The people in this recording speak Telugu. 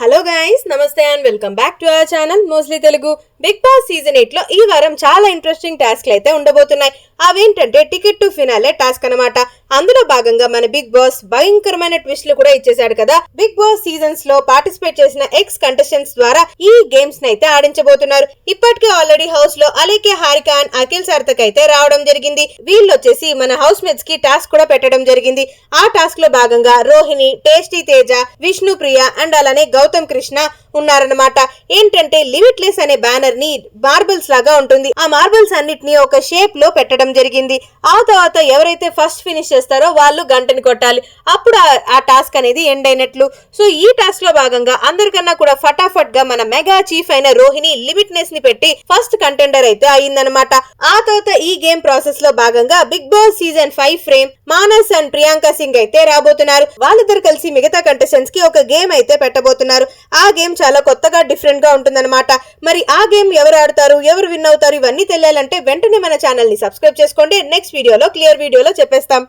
హలో గైస్, నమస్తే and welcome back to our channel mostly Telugu. Bigg Boss season 8 లో ఈ వారం చాలా ఇంట్రెస్టింగ్ టాస్క్లు అయితే ఉండబోతున్నాయి. అవేంటంటే టికెట్ టు ఫినాలే టాస్క్ అన్నమాట. అందులో భాగంగా మన బిగ్ బాస్ భయంకరమైన ట్విస్ట్లు కూడా ఇచ్చేసాడు కదా. బిగ్ బాస్ సీజన్స్ లో పార్టిసిపేట్ చేసిన ఎక్స్ కంటెస్టెంట్స్ ద్వారా ఈ గేమ్స్ ని అయితే ఆడించబోతున్నారు. ఇప్పటికే ఆల్రెడీ హౌస్ లో అలేఖ్య, హారిక అండ్ అఖిల్ సార్థక్ అయితే రావడం జరిగింది. వీళ్ళు వచ్చేసి మన హౌస్ మేట్స్ కి టాస్క్ కూడా పెట్టడం జరిగింది. ఆ టాస్క్ లో భాగంగా Rohini, tasty Teja, Vishnu Priya and అలానే గౌతమ్ కృష్ణ ఉన్నారన్నమాట. ఏంటంటే లిమిట్లెస్ అనే బ్యానర్ ని మార్బల్స్ లాగా ఉంటుంది. ఆ మార్బల్స్ అన్నిటిని ఒక షేప్ లో పెట్టడం జరిగింది. ఆ తర్వాత ఎవరైతే ఫస్ట్ ఫినిష్ చేస్తారో వాళ్ళు గంటని కొట్టాలి. అప్పుడు ఆ టాస్క్ అనేది ఎండ్ అయినట్లు. సో ఈ టాస్క్ లో భాగంగా అందరికన్నా కూడా ఫటాఫట్ గా మన మెగా చీఫ్ అయిన రోహిణి లిమిట్నెస్ ని పెట్టి ఫస్ట్ కంటెండర్ అయితే అయిందనమాట. ఆ తర్వాత ఈ గేమ్ ప్రాసెస్ లో భాగంగా Bigg Boss season 5 fame Maanas and Priyanka Singh అయితే రాబోతున్నారు. వాళ్ళిద్దరు కలిసి మిగతా కంటెస్టెంట్స్ కి ఒక గేమ్ అయితే పెట్టబోతున్నారు. ఆ గేమ్ చాలా కొత్తగా డిఫరెంట్ గా ఉంటుందన్నమాట. మరి ఆ గేమ్ ఎవరు ఆడతారు, ఎవరు విన్ అవుతారు, ఇవన్నీ తెలియాలంటే వెంటనే మన ఛానల్ ని సబ్స్క్రైబ్ చేసుకోండి. నెక్స్ట్ వీడియోలో క్లియర్ వీడియోలో చెప్పేస్తాం.